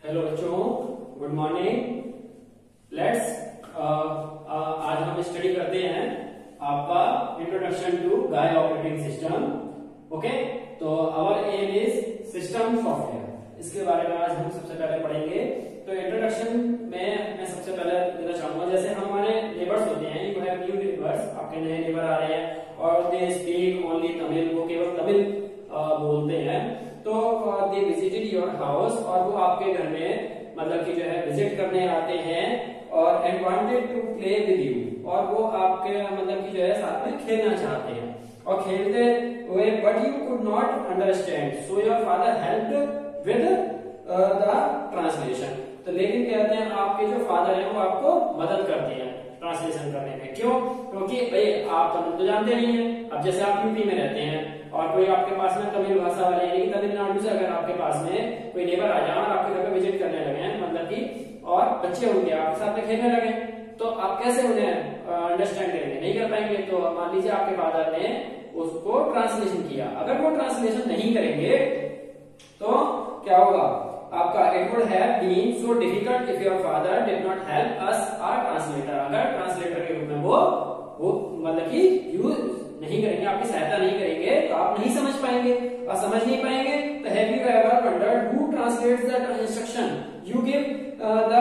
Hello बच्चों, good morning. Let's आज हम स्टडी करते हैं आपका introduction to GUI operating system. Okay, तो our aim is system software. इसके बारे में आज हम सबसे पहले पढ़ेंगे। तो इंट्रोडक्शन में मैं सबसे पहले देना चाहूंगा, जैसे हमारे नेबर्स होते हैं, यू हैव न्यू नेबर्स, आपके नए नेबर आ रहे हैं और दे स्पीक ओनली तमिल, वो केवल तमिल बोलते हैं। तो दे विजिटेड योर हाउस, और वो आपके घर में मतलब कि जो है विजिट करने आते हैं और and wanted to play with you, और वो आपके मतलब कि जो है साथ में खेलना चाहते हैं और खेलते हुए, but you could not understand, so your father helped with the translation. तो लेकिन कहते हैं आपके जो फादर हैं वो आपको मदद करते हैं ट्रांसलेशन करने में। क्यों? क्योंकि भाई आप तमिल तो जानते नहीं है। अब जैसे आप यूपी में रहते हैं और कोई आपके पास में तमिल भाषा वाले यानी तमिलनाडु से अगर आपके पास में कोई नेबर आ जाए और आपके घर पे विजिट करने लगे, मतलब कि और बच्चे होंगे आपके साथ में खेलने लगे, तो आप कैसे उन्हें अंडरस्टैंड करेंगे? नहीं कर पाएंगे। तो मान लीजिए आपके फादर ने उसको ट्रांसलेशन किया, अगर वो ट्रांसलेशन नहीं करेंगे तो क्या होगा आपका? It would have been so difficult if your father did not help us are translator. अगर ट्रांसलेटर के रूप में वो मतलब कि यूज नहीं करेंगे, आपकी सहायता नहीं करेंगे, तो आप नहीं समझ पाएंगे, और समझ नहीं पाएंगे तो have you ever wondered who translates the instruction you give the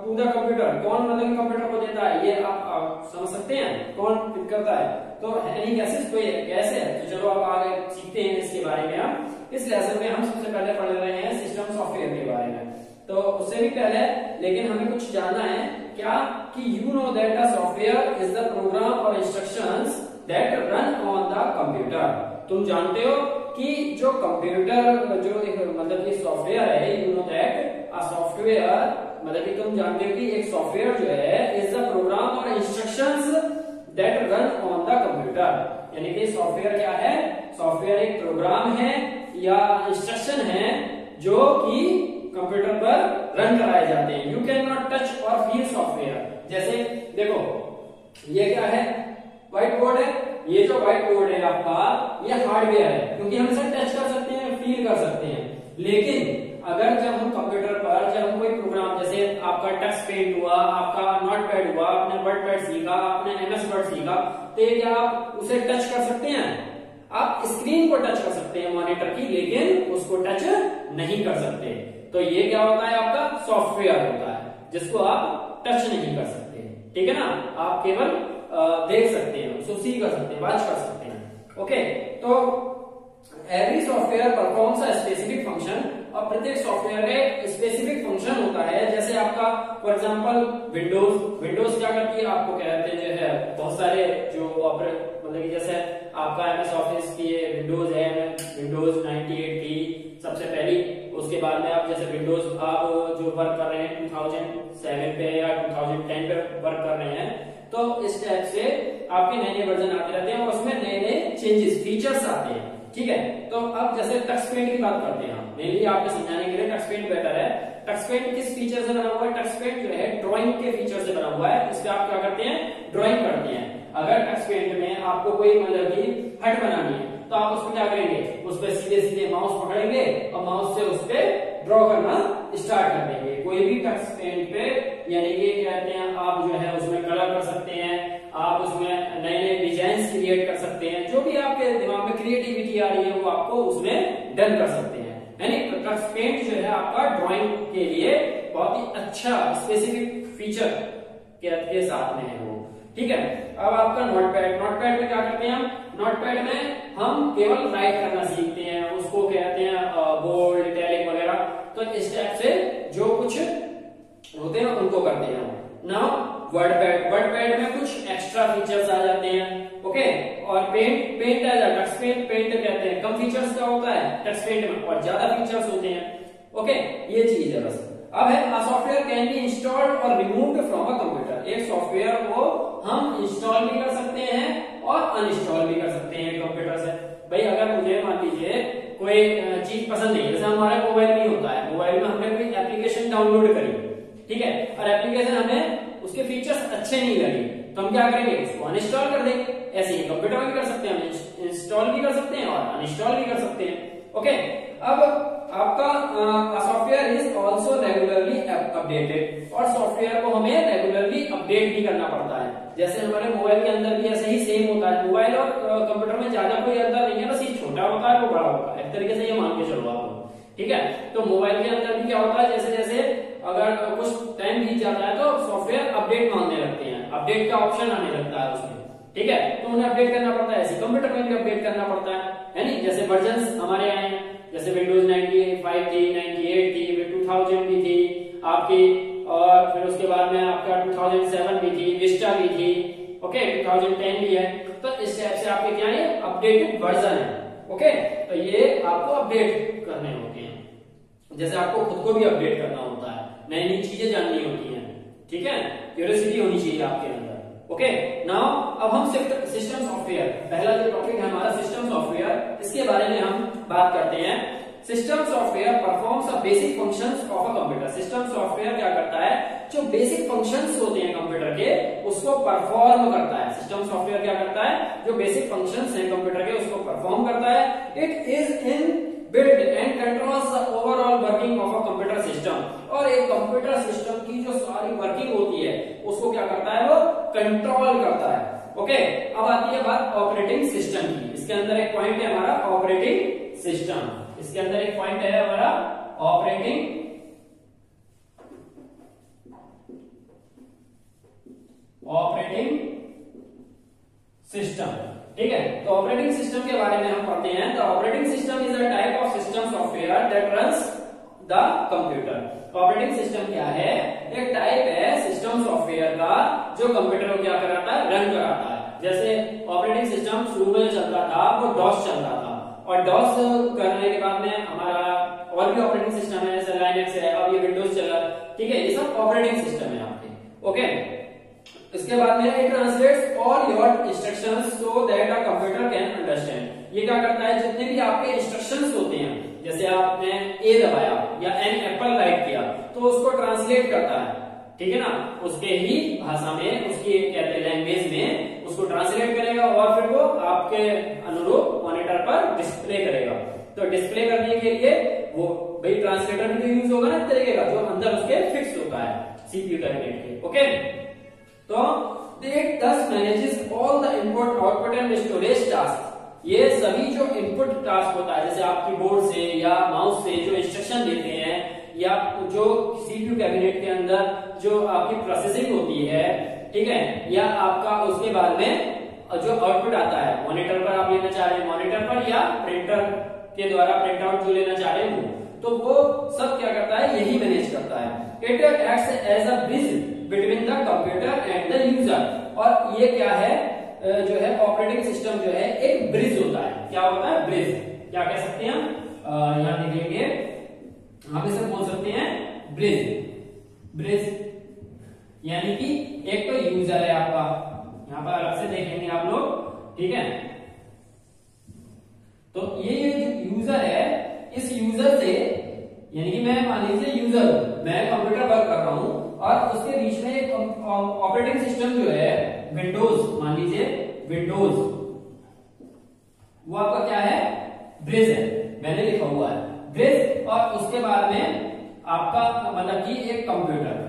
two the computer? कौन मतलब कंप्यूटर को देता है? ये आप समझ सकते हैं कौन करता है? तो एनी गैसेस, कोई गैस है? तो चलो अब आगे सीखते हैं इसके बारे में। हम इस लेसन में हम सबसे पहले पढ़ रहे हैं सिस्टम सॉफ्टवेयर के बारे में। तो उससे भी पहले लेकिन हमें कुछ जानना है क्या कि you know that a software is the program और instructions that run on the computer. तुम जानते हो कि जो कंप्यूटर जो एक मतलब कि सॉफ्टवेयर है, you know that a software मतलब कि तुम जानते हो कि एक सॉफ्टवेयर जो है इज द प्रोग्राम और instructions that run on the computer. यानी कि सॉफ्टवेयर क्या है? सॉफ्टवेयर एक प्रोग्राम है या इंस्ट्रक्शन है जो कि कंप्यूटर पर रन कराए जाते हैं। यू कैन नॉट टच और फील सॉफ्टवेयर। जैसे देखो ये क्या है? व्हाइट बोर्ड है। ये जो व्हाइट बोर्ड है आपका, ये हार्डवेयर है क्योंकि हम इसे टच कर सकते हैं, फील कर सकते हैं। लेकिन अगर जब हम कंप्यूटर पर जब हम कोई प्रोग्राम, जैसे आपका टच पेंट हुआ, आपका नोटपैड हुआ, आपने वर्डपैड सीखा, आपने एमएस वर्ड सीखा, तो ये क्या आप उसे टच कर सकते हैं? आप स्क्रीन को टच कर सकते हैं मॉनिटर की, लेकिन उसको टच नहीं कर सकते। तो ये क्या होता है? आपका सॉफ्टवेयर होता है जिसको आप टच नहीं कर सकते। ठीक है ना? आप केवल देख सकते हैं, उसको सी कर सकते हैं, वॉच कर सकते हैं। ओके, तो every software performs a specific function, और प्रत्येक सॉफ्टवेयर का एक स्पेसिफिक फंक्शन होता है। जैसे आपका फॉर एग्जांपल विंडोज क्या करती है? आपको कहते हैं जो है बहुत सारे जो मतलब कि जैसे आपका एमएस ऑफिस की विंडोज है, विंडोज 98 थी सबसे पहली। उसके बाद में आप जैसे विंडोज आप जो वर्क कर रहे हैं 2007 पे या 2010 पे वर्क कर रहे हैं, तो इस टाइप से आपके नए नए वर्जन आते रहते हैं और उसमें नए नए चेंजेस फीचर्स आते हैं। ठीक है, तो अब जैसे टच पेंट की बात करते हैं, मेनली आपको समझाने के लिए टच पेंट बेटर है। टच पेंट किस फीचर से बना हुआ है? टच पेंट जो है ड्राइंग के फीचर से बना हुआ है। इसमें आप क्या करते हैं? ड्राइंग करते हैं। अगर टच पेंट में आपको कोई मतलब की हट बनानी है तो आप उसको क्या करेंगे? उस पर सीधे सीधे माउस पकड़ेंगे और माउस से उस पर ड्रॉ करना स्टार्ट कर देंगे। कोई भी टच पेंट पे यानी कि कहते हैं आप जो है उसमें कलर कर सकते हैं, आप उसमें नए नए डिजाइन क्रिएट कर सकते हैं। जो भी आपके दिमाग में क्रिएटिविटी आ रही है वो आपको उसमें डन कर सकते हैं। यानी टच पेंट जो है आपका ड्राइंग के लिए बहुत ही अच्छा स्पेसिफिक फीचर के साथ में है वो। ठीक है, अब आपका नोटपैड में क्या करते हैं हम? नोटपैड में हम केवल राइट करना सीखते हैं, उसको कहते हैं बोल्ड, इटैलिक वगैरह। तो इस टाइप से जो कुछ होते हैं उनको करते हैं हम। नाउ वर्डपैड में कुछ एक्स्ट्रा फीचर्स आ जाते हैं। ओके, और पेंट आ जाता है। पेंट कहते हैं कम फीचर्स का होता है टच पेंट में, और ज्यादा फीचर्स होते हैं। ओके, ये चीज है बस। अब है a software can be installed और रिमूव्ड फ्रॉम अ कंप्यूटर। एक सॉफ्टवेयर को हम इंस्टॉल भी कर सकते हैं और अनइंस्टॉल भी कर सकते हैं कंप्यूटर से। भाई अगर मुझे मान लीजिए कोई चीज पसंद नहीं है, जैसे हमारे मोबाइल में होता है, मोबाइल में हमने कोई एप्लीकेशन डाउनलोड करी, ठीक है, और एप्लीकेशन हमें उसके फीचर्स अच्छे नहीं लगे, तो हम क्या करेंगे? उसको अनइंस्टॉल कर देंगे। ऐसे ही कंप्यूटर में भी कर सकते हैं, इंस्टॉल भी कर सकते हैं और अनइंस्टॉल भी कर सकते हैं। ओके, अब आपका software is also regularly updated, और सॉफ्टवेयर को हमें रेगुलरली अपडेट भी करना पड़ता है। जैसे हमारे मोबाइल के अंदर भी ऐसे ही सेम होता है। मोबाइल और कंप्यूटर में ज्यादा कोई अंतर नहीं है, बस ये छोटा होता है वो बड़ा होता है, एक तरीके से ये मान के चलो आप, ठीक है। तो मोबाइल के अंदर भी क्या होता है, जैसे जैसे अगर कुछ टाइम बीत जाता है तो सॉफ्टवेयर अपडेट मांगने लगते हैं, अपडेट का ऑप्शन आने लगता है उसमें, ठीक है। तो उन्हें अपडेट करना पड़ता है, ऐसे कंप्यूटर में भी अपडेट करना पड़ता है नहीं। जैसे वर्जन हमारे आए हैं, जैसे विंडोज 95 थी, 98 थी, 2000 भी थी आपकी, और फिर उसके बाद में आपका 2007 भी थी, विस्टा भी थी, ओके, 2010 भी है। तो इस टाइप से आपके क्या है, अपडेटेड वर्जन है, ओके। तो ये आपको अपडेट करने होते हैं, जैसे आपको खुद को भी अपडेट करना होता है, नई नई चीजें जाननी होती हैं, ठीक है। क्यूरियोसिटी होनी चाहिए आपके अंदर, ओके। नाउ अब हम सिस्टम सॉफ्टवेयर, पहला जो टॉपिक है हमारा सिस्टम सॉफ्टवेयर, इसके बारे में हम बात करते हैं। System software performs a basic functions of a computer. System software क्या करता है, जो बेसिक फंक्शंस होते हैं कंप्यूटर के उसको परफॉर्म करता है। सिस्टम सॉफ्टवेयर क्या करता है, जो बेसिक फंक्शंस हैं कंप्यूटर के उसको परफॉर्म करता है। It is in build and controls the overall working of a computer system, और एक कंप्यूटर सिस्टम की जो सारी वर्किंग होती है उसको क्या करता है, वो कंट्रोल करता है, ओके। अब आती है बात ऑपरेटिंग सिस्टम की। इसके अंदर एक पॉइंट है हमारा ऑपरेटिंग सिस्टम, इसके अंदर एक पॉइंट है हमारा ऑपरेटिंग सिस्टम, ठीक है। तो ऑपरेटिंग सिस्टम के बारे में हम पढ़ते हैं। तो operating system is a type of system software that runs the computer. Operating system क्या है, एक टाइप है सिस्टम सॉफ्टवेयर का जो कंप्यूटर को क्या कराता है, रन कराता है। जैसे ऑपरेटिंग सिस्टम शुरू में चलता था वो डॉस चल रहा था, और डॉस करने के बाद में हमारा और भी ऑपरेटिंग सिस्टम है, जैसे लाइनक्स है, अब ये विंडोज चला, ठीक है। ये सब ऑपरेटिंग सिस्टम है आपके, ओके। इसके बाद में it translates all your instructions so that a computer can understand. ये क्या करता है, जितने भी आपके इंस्ट्रक्शंस होते हैं, जैसे आपने ए दबाया या एन एप्पल राइट किया, तो उसको ट्रांसलेट करता है, ठीक है ना, उसके ही भाषा में, उसकी कहते हैं लैंग्वेज में, उसको ट्रांसलेट करेगा और फिर वो आपके अनुरूप मॉनिटर पर डिस्प्ले करेगा। तो डिस्प्ले करने के लिए वो भाई ट्रांसलेटर भी तो यूज होगा ना, इस तरीके का जो अंदर उसके फिक्स होता है सीपीयू कैबिनेट के, ओके। तो it thus manages all the input, output and storage tasks। ये सभी जो इनपुट टास्क होता है, जैसे आप कीबोर्ड से या माउस से जो इंस्ट्रक्शन देते हैं, या जो सीपीयू कैबिनेट के अंदर जो आपकी प्रोसेसिंग होती है, ठीक है, या आपका उसके बाद में जो आउटपुट आता है मॉनिटर पर, आप लेना चाह रहे हैं मॉनिटर पर या प्रिंटर के द्वारा प्रिंट आउट जो लेना चाह रहे हैं, तो वो सब क्या करता है, यही मैनेज करता है। It acts as a bridge between the computer and the user. और ये क्या है, जो है ऑपरेटिंग सिस्टम जो है एक ब्रिज होता है। क्या होता है, ब्रिज, क्या कह सकते हैं हम, यहाँ देखेंगे, हम इसे बोल सकते हैं ब्रिज। ब्रिज यानी कि एक तो यूजर है आपका, यहाँ पर अलग से देखेंगे आप लोग, ठीक है। तो ये जो यूजर है, इस यूजर से, यानी कि मैं मान लीजिए यूजर हूं, मैं कंप्यूटर वर्क कर रहा हूं, और उसके बीच में एक ऑपरेटिंग सिस्टम जो है विंडोज, मान लीजिए विंडोज, वो आपका क्या है, ब्रिज है, मैंने लिखा हुआ है ब्रिज। और उसके बाद में आपका मतलब कि एक कंप्यूटर,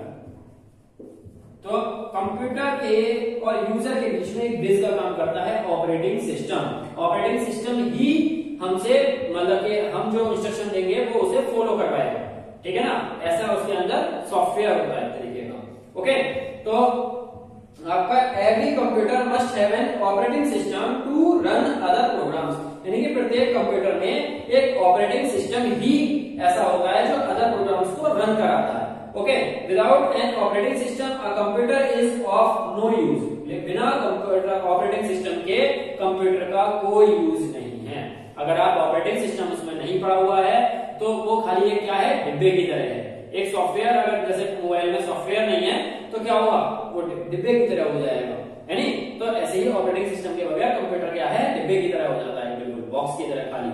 तो कंप्यूटर के और यूजर के बीच में एक ब्रिज का काम करता है ऑपरेटिंग सिस्टम। ऑपरेटिंग सिस्टम ही हमसे मतलब कि हम जो इंस्ट्रक्शन देंगे वो उसे फॉलो करवाएगा, ठीक है ना। ऐसा उसके अंदर सॉफ्टवेयर होता है तरीके का, ओके। तो आपका every computer must have an operating system to run other programs. यानी कि प्रत्येक कंप्यूटर में एक ऑपरेटिंग सिस्टम ही ऐसा होता है जो अदर प्रोग्राम्स को रन कराता है, okay. Without an operating system a computer is of no use. बिना कंप्यूटर ऑपरेटिंग सिस्टम के कंप्यूटर का कोई यूज नहीं है। अगर आप ऑपरेटिंग सिस्टम उसमें नहीं पड़ा हुआ है तो वो खाली एक क्या है, डिब्बे की तरह है। एक सॉफ्टवेयर, अगर जैसे मोबाइल में सॉफ्टवेयर नहीं है तो क्या होगा, वो डिब्बे की तरह हो जाएगा, है नी। तो ऐसे ही ऑपरेटिंग सिस्टम के बगैर कंप्यूटर क्या है, डिब्बे की तरह हो जाता है, बिल्कुल बॉक्स की तरह खाली,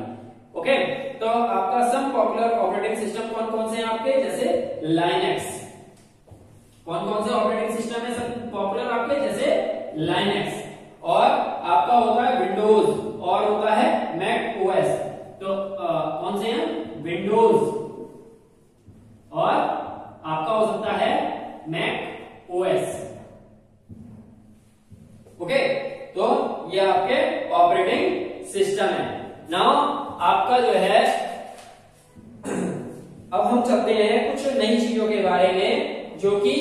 ओके। तो आपका सम पॉपुलर ऑपरेटिंग सिस्टम कौन कौन से हैं आपके, जैसे लाइनक्स। कौन कौन से ऑपरेटिंग सिस्टम है सब पॉपुलर आपके, जैसे लाइनक्स, और आपका होता है विंडोज, और होता है मैक ओएस। तो कौन से हैं, विंडोज और आपका हो सकता है मैक ओएस। ओके, तो ये आपके ऑपरेटिंग सिस्टम है। नाउ आपका जो है अब हम चलते हैं कुछ नई चीजों के बारे में, जो कि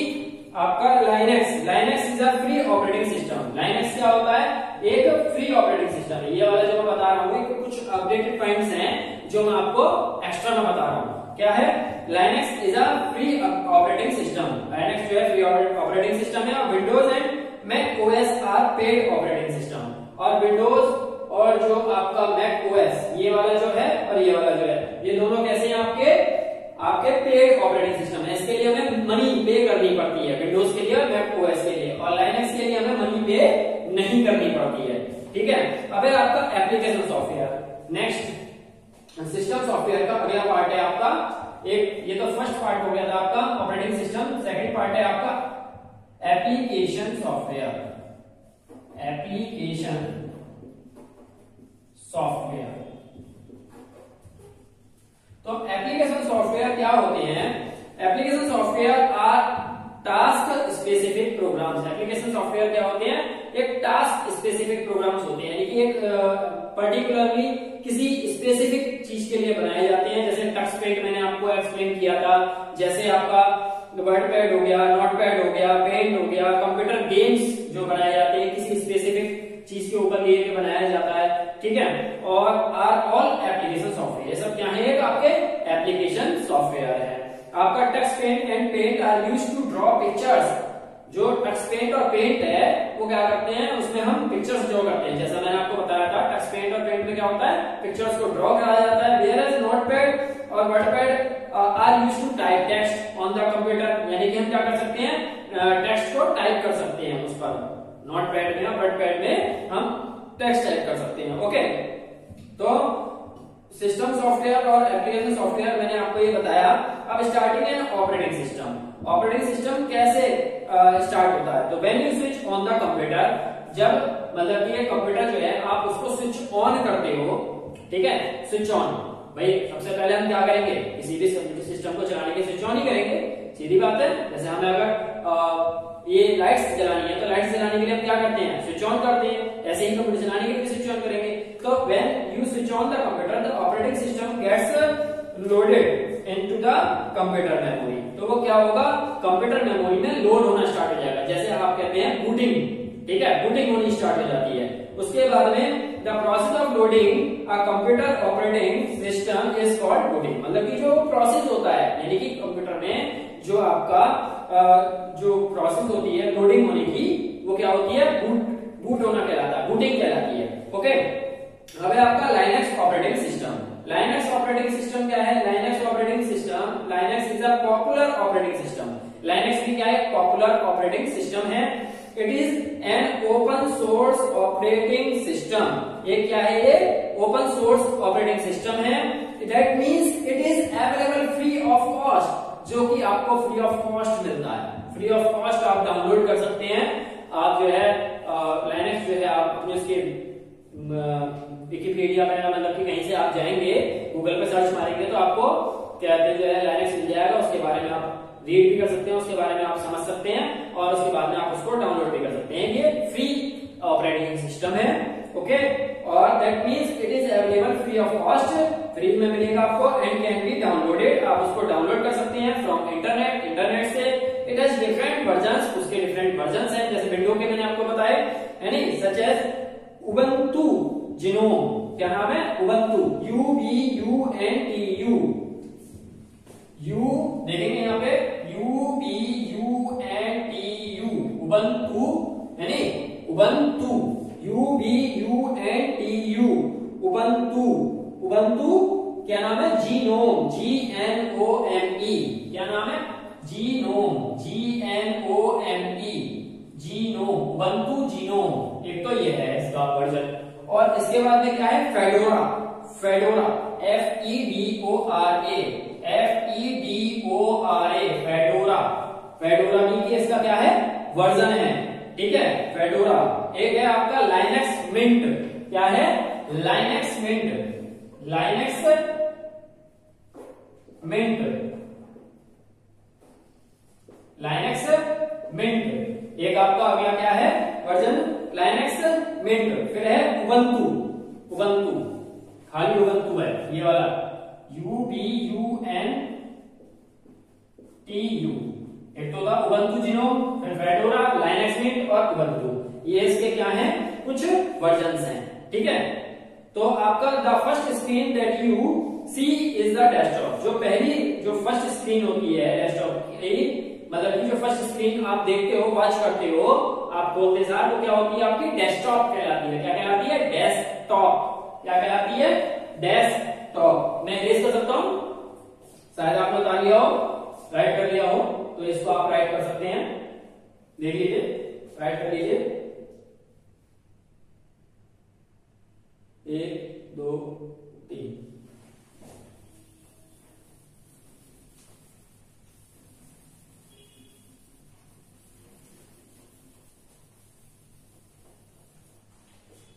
आपका Linux is a free operating system. Linux क्या होता है? एक फ्री ऑपरेटिंग सिस्टम है। ये वाला जो मैं बता रहा हूँ कुछ अपडेटेड पॉइंट्स हैं जो मैं आपको एक्स्ट्रा में बता रहा हूँ। क्या है? Linux is a free operating system. Linux जो है फ्री ऑपरेटिंग सिस्टम है, और Windows and Mac OS are paid operating system. और विंडोज और जो आपका मैक ओएस, ये वाला जो है और ये वाला जो है, ये दोनों कैसे हैं? आपके पेड ऑपरेटिंग सिस्टम है। इसके लिए हमें मनी पे करनी पड़ती है, विंडोज के लिए और मैक ओएस के लिए, और लाइनेक्स के लिए हमें मनी पे नहीं करनी पड़ती है। ठीक है, अब है आपका application software. Next system software का अगला पार्ट है आपका एक, ये तो फर्स्ट पार्ट हो गया था आपका ऑपरेटिंग सिस्टम। सेकंड पार्ट है आपका एप्लीकेशन सॉफ्टवेयर। एप्लीकेशन सॉफ्टवेयर, तो एप्लीकेशन सॉफ्टवेयर क्या होते हैं? Application software are task specific programs. Application software क्या होते हैं? एक टास्क स्पेसिफिक प्रोग्राम्स होते हैं, यानी कि एक पर्टिकुलरली किसी स्पेसिफिक चीज के लिए बनाए जाते हैं। जैसे टच पैड मैंने आपको एक्सप्लेन किया था, जैसे आपका वर्ड पैड हो गया, नोट पैड हो गया, पेंट हो गया, कंप्यूटर गेम्स जो बनाए जाते हैं किसी स्पेसिफिक चीज के ऊपर लिए बनाया जाता है। ठीक है, और आर ऑल एप्लीकेशन सॉफ्टवेयर, ये सब क्या है? आपके एप्लीकेशन सॉफ्टवेयर है। आपका touch paint and paint are used to draw pictures. जो टच पेंट और पेंट है वो क्या करते हैं? उसमें हम पिक्चर्स ड्रॉ करते हैं। जैसा मैंने आपको बताया था, टच पेंट और पेंट में क्या होता है? पिक्चर्स को ड्रॉ कराया जाता है। वेयरएज नोटपैड और WordPad are used to type text on the computer, यानी कि हम क्या कर सकते हैं? टेक्स्ट को टाइप कर सकते हैं उस पर। नोटपैड में और वर्डपैड में हम टेक्स्ट टाइप कर सकते हैं। ओके, तो सिस्टम सॉफ्टवेयर और एप्लीकेशन सॉफ्टवेयर मैंने आपको ये बताया। अब starting and operating system. Operating system कैसे स्टार्ट होता है? तो when you switch on the computer, जब मतलब कि ये कंप्यूटर जो है आप उसको स्विच ऑन करते हो। ठीक है, स्विच ऑन, भाई सबसे पहले हम क्या करेंगे? किसी भी सिस्टम को चलाने के स्विच ऑन ही करेंगे, सीधी बात है। जैसे हमें अगर ये लाइट्स जलानी है तो लाइट्स जलाने के लिए हम क्या करते हैं? स्विच ऑन करते हैं। ऐसे ही कंप्यूटर चलाने के लिए स्विच ऑन करेंगे। तो when you switch on the computer, the operating system gets loaded into the computer memory. तो वो क्या होगा? कंप्यूटर मेमोरी में लोड होना स्टार्ट हो जाएगा, जैसे आप कहते हैं बूटिंग। ठीक है, बूटिंग होनी स्टार्ट हो जाती है। उसके बाद में the process of loading a computer operating system is called booting. मतलब कि जो प्रोसेस होता है, यानी कि कंप्यूटर में जो आपका जो प्रोसेस होती है लोडिंग होने की, वो क्या होती है? बूट होना कहलाता है, बूटिंग कहलाती है। ओके, अब है आपका Linux operating system. Linux operating system क्या है? Linux operating system, Linux is a popular operating system. Linux भी क्या है? पॉपुलर ऑपरेटिंग सिस्टम है। It is an open source operating system. ये क्या है? ये ओपन सोर्स ऑपरेटिंग सिस्टम है। That means it is available free of cost, जो कि आपको फ्री ऑफ कॉस्ट मिलता है। फ्री ऑफ कॉस्ट आप डाउनलोड कर सकते हैं। आप जो है लाइनेक्स जो है आप अपने उसके विकिपीडिया में, मतलब कि कहीं से आप जाएंगे, गूगल पे सर्च मारेंगे तो आपको क्या जो है लाइनेक्स मिल जाएगा। उसके बारे में आप रीड भी कर सकते हैं, उसके बारे में आप समझ सकते हैं, और उसके बाद में आप उसको डाउनलोड भी कर सकते हैं। ये फ्री ऑपरेटिंग सिस्टम है। ओके, और that means it is available free of cost, free में मिलेगा आपको, एंड कैन बी डाउनलोडेड। आप उसको डाउनलोड कर सकते हैं फ्रॉम इंटरनेट, इंटरनेट से। इट हैज डिफरेंट वर्जन्स, उसके डिफरेंट वर्जन्स हैं, जैसे विंडो के मैंने आपको बताए, यानी सच एज उबंटू जिनोम। क्या नाम है? Ubuntu, UBUNTU। यू देखेंगे यहाँ पे UBUNTU, उबंटू, यानी उबंटू, UBUNTU, उबंटू। उबंटू क्या नाम है? Genome, GNOME। क्या नाम है? Genome, GNOME, genome, Ubuntu genome. एक तो ये है इसका वर्जन, और इसके बाद में क्या है? Fedora. Fedora, FEDORA, FEDORA, fedora. Fedora mean कि इसका क्या है? वर्जन है। ठीक है, फेडोरा। एक है आपका लाइनेक्स मिंट। क्या है? Linux Mint. Linux Mint, Linux Mint. एक आपका आ गया क्या है वर्जन लाइनेक्स मिंट। फिर है उबंटू, उबंटू खाली उबंटू है ये वाला, UBUNTU। एक तो था उबंटू जिनोम, फिर फेडोरा, लाइनेक्स मिंट और उबंटू। ये इसके क्या है कुछ वर्जन्स हैं, ठीक है। तो आपका the first screen that you see is the desktop. जो पहली जो फर्स्ट स्क्रीन होती है डेस्कटॉप की, मतलब कि जो फर्स्ट स्क्रीन आप देखते हो वॉच करते हो आप खोलते सार, तो क्या होती है आपकी डेस्कटॉप कहलाती है। क्या कहलाती है डेस्कटॉप। क्या कहलाती है डेस्कटॉप। मैं इरेज कर सकता हूं, शायद आपने उतार लिया हो, राइट कर लिया हो, तो इसको आप राइट कर सकते हैं। देख लीजिए, राइट कर लीजिए, 1 2 3।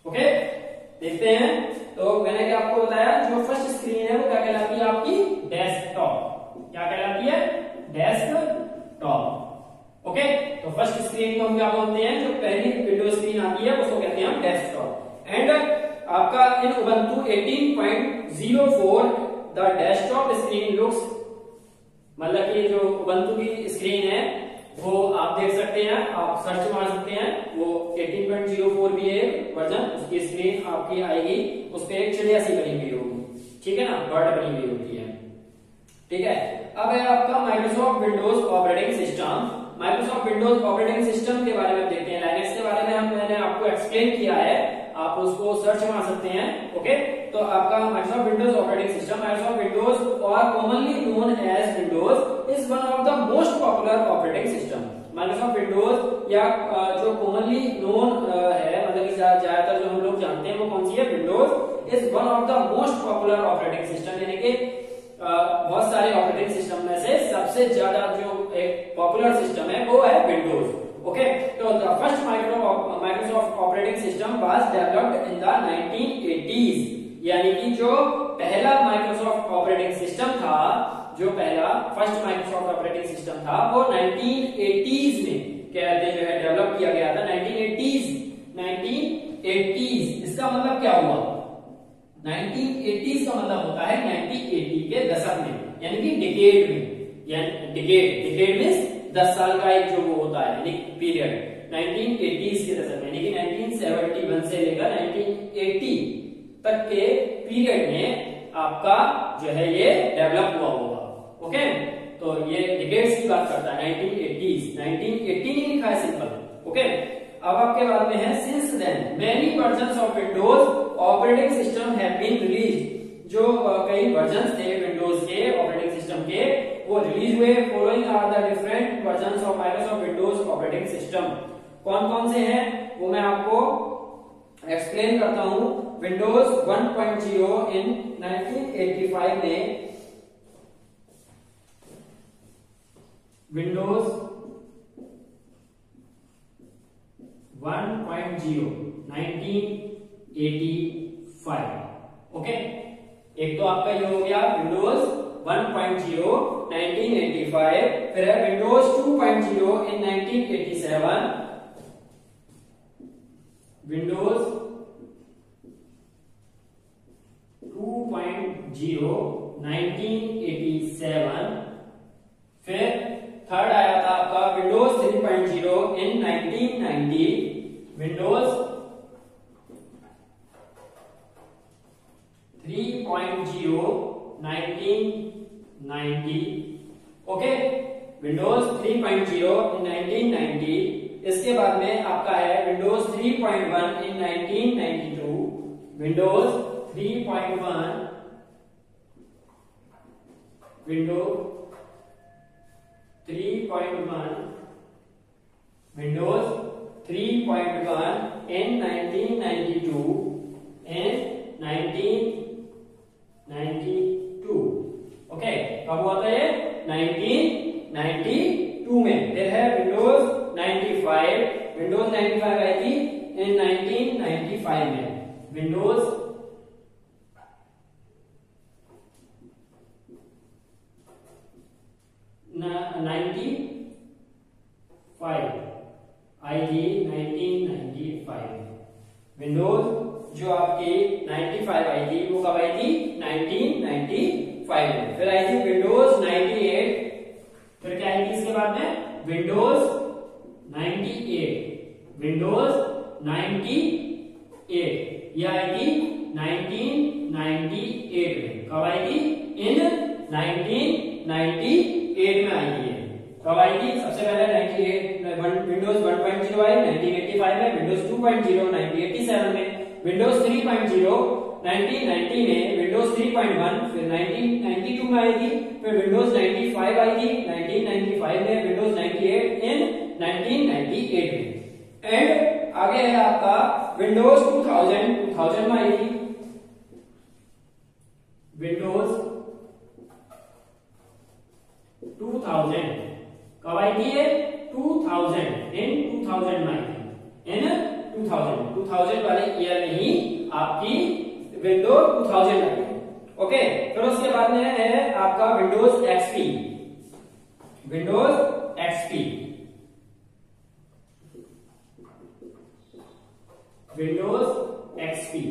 ओके, देखते हैं। तो मैंने क्या आपको बताया, जो फर्स्ट स्क्रीन है वो क्या कहलाती है आपकी डेस्कटॉप। क्या कहलाती है डेस्कटॉप। ओके, तो फर्स्ट स्क्रीन को हम क्या बोलते हैं, जो पहली विंडो स्क्रीन आती है उसको कहते हैं हम डेस्कटॉप। एंड आपका in Ubuntu 18.04 the desktop screen looks, मतलब कि जो उबंटू की स्क्रीन है वो आप देख सकते हैं, आप सर्च मार सकते हैं, वो 18.04 भी है वर्जन, उसकी स्क्रीन आपकी आएगी, उस पर एक चिड़िया सी बनी हुई होगी, ठीक है ना, बर्ड बनी हुई होती है, ठीक है। अब है आपका Microsoft Windows operating system. Microsoft Windows operating system के बारे में देखते हैं। लाइनेक्स के बारे में मैंने आपको एक्सप्लेन किया है, आप उसको सर्च मार सकते हैं। ओके, तो आपका Microsoft Windows operating system, Microsoft Windows और commonly known as Windows is one of the most popular operating system. Microsoft Windows या जो कॉमनली नोन है, मतलब कि ज्यादातर जो हम लोग जानते हैं वो कौन सी है, Windows is one of the most popular operating system. यानी कि बहुत सारे ऑपरेटिंग सिस्टम में से सबसे ज्यादा जो एक पॉपुलर सिस्टम है वो है विंडोज। ओके, तो the first Microsoft operating system was developed in the 1980s। यानी कि जो पहला माइक्रोसॉफ्ट ऑपरेटिंग सिस्टम था, जो पहला फर्स्ट माइक्रोसॉफ्ट ऑपरेटिंग सिस्टम था वो 1980s में कहते जो है डेवलप किया गया था। 1980s। इसका मतलब क्या हुआ, 1980s का मतलब होता है 1980 के दशक में, यानी कि डिकेड में, यानी डिकेड मींस 10 साल का एक जो वो होता है यानी पीरियड, 1980s के दशक में, यानी कि 1971 से लेकर 1980 तक के पीरियड में आपका जो है ये डेवलप हुआ होगा। ओके, तो ये डिकेड्स की बात करता है, 1980s, 1980 नहीं लिखा है सिंपल। ओके, अब आपके बाद में है since then many versions of Windows operating system have been released. जो कई वर्जन्स थे विंडोज के ऑपरेटिंग सिस्टम के वो रिलीज हुए। Following are the different versions of Microsoft Windows operating system. कौन कौन से हैं वो मैं आपको एक्सप्लेन करता हूं। विंडोज 1.0 इन 1985 में, विंडोज 1.0 1985। ओके, एक तो आपका ये हो गया विंडोज 1.0 1985, फिर है विंडोज 2.0 इन 1987, विंडोज 2.0 1987, फिर थर्ड आया था आपका विंडोज 3.0 इन 1990, विंडोज 3.0 1990। ओके, विंडोज 3.0 इन 1990। इसके बाद में आपका है Windows 3.1 in 1992, Windows 3.1, Windows 3.1, Windows 3.1 in 1992 and 1992। Okay, कब हुआ था ये, 1992 में। फिर है विंडोज 95, विंडोज 95 आई थी इन 1995 में, विंडोज विंडोज जो आपकी 95 आई थी वो कब आई थी? 1995 में। फिर आई थी विंडोज 98, फिर क्या आई थी इसके बाद में? विंडोज 98, विंडोज 98 ये आई थी 1998 में। कब आई थी? इन 1998 में आई थी। कब आई थी? सबसे पहले 98 विंडोज 1.0 आई 1985 में, विंडोज 2.0 1987 में, विंडोज 3.0 1990 में, विंडोज 3.1 फिर 1992 में आई थी, फिर विंडोज 95 आई थी 1995 में, विंडोज 98 इन 1998 में। एंड आगे है आपका विंडोज 2000 में आई थी, विंडोज 2000 कब आई थी? 2000 इन 2000 में आई थी, इन 2000 वाले ईयर में ही आपकी विंडोज 2000 आई थी। ओके, फिर उसके बाद में है आपका Windows XP, Windows XP, Windows XP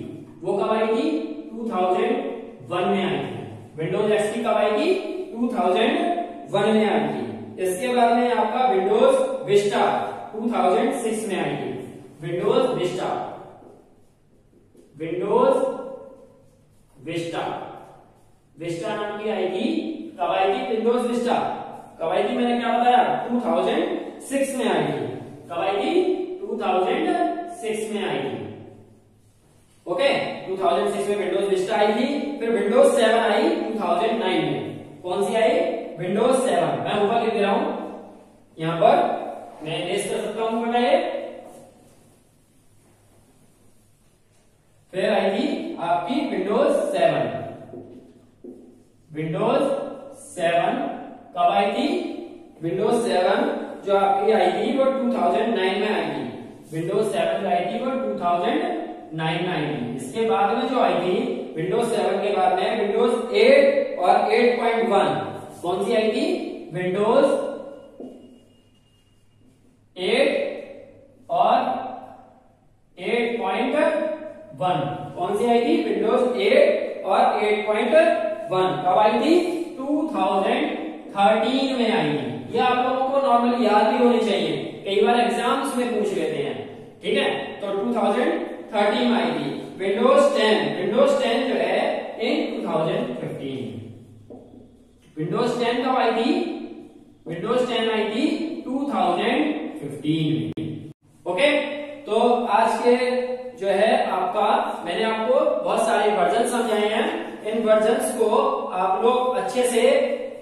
वो कब आई थी? 2001 में आई थी। विंडोज एक्सपी कब आई थी? 2001 में आई थी। इसके बाद में आपका विंडोज विस्टा 2006 में आई थी। Windows Vista, Windows Vista, Vista नाम की आई थी। कब आई थी विंडोज विस्टा? कब आई थी? मैंने क्या बताया? 2006 में आई थी। कब आई थी? 2006 में आई थी। ओके, 2006 में विंडोज विस्टा आई थी। फिर विंडोज 7 आई 2009 में। कौन सी आई? विंडोज 7। मैं ऊपर लिख दे रहा हूं, यहां पर मैं रेस कर सकता हूं बेटा ये। फिर आई थी आपकी विंडोज 7, विंडोज 7 कब आई थी? विंडोज 7 जो आपकी आई थी वो 2009 में आई थी। विंडोज 7 जो आई थी वो 2009 में आई थी। इसके बाद में जो आई थी विंडोज 7 के बाद में विंडोज 8 और 8.1 कौन सी आई थी? विंडोज 8 और 8.1 कौन सी आई थी? विंडोज 8 और 8.1 कब आई थी? 2013 में आई थी। ये आप लोगों को नॉर्मली याद भी होनी चाहिए, कई बार एग्जाम्स में पूछ लेते हैं। ठीक है, तो 2013 में आई थी। विंडोज 10 जो है इन 2015। विंडोज 10 कब आई थी? विंडोज 10 आई थी 2015 में। ओके, तो आज के जो है आपका मैंने आपको बहुत सारे वर्जन समझाए हैं। इन वर्जन्स को आप लोग अच्छे से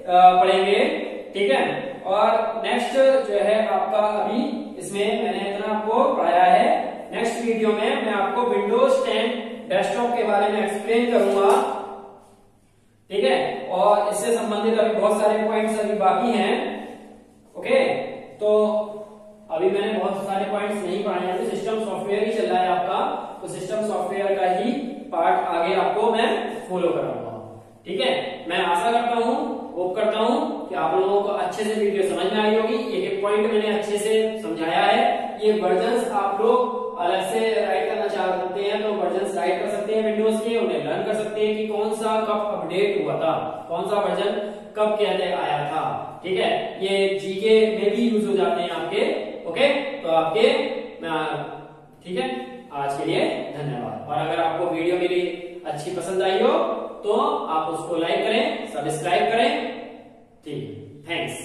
पढ़ेंगे। ठीक है, और नेक्स्ट जो है आपका अभी इसमें मैंने इतना आपको पढ़ाया है। नेक्स्ट वीडियो में मैं आपको विंडोज 10 डेस्कटॉप के बारे में एक्सप्लेन करूंगा। ठीक है, और इससे संबंधित अभी बहुत सारे पॉइंट्स अभी बाकी हैं। ओके, तो अभी मैंने बहुत सारे पॉइंट्स नहीं पढ़ाए हैं। सिस्टम सॉफ्टवेयर ही चल रहा है आपका, तो सिस्टम सॉफ्टवेयर का ही पार्ट आगे आपको मैं फॉलो कराऊंगा। ठीक है, मैं आशा करता हूं, होप करता हूं कि आप लोगों को अच्छे से वीडियो समझ में आई होगी। एक एक पॉइंट मैंने अच्छे से समझाया है। ये वर्जन्स आप लोग अलग से राइट करना चाहते हैं तो वर्जन्स राइट कर सकते हैं विंडोज के, उन्हें लर्न कर सकते हैं कि कौन सा कब अपडेट हुआ था, कौन सा वर्जन कब कहते आया था। ठीक है, ये जीके में भी यूज हो जाते हैं आपके। ओके, तो आपके ठीक है, आज के लिए धन्यवाद। और अगर आपको वीडियो मेरी अच्छी पसंद आई हो तो आप उसको लाइक करें, सब्सक्राइब करें। ठीक, थैंक्स।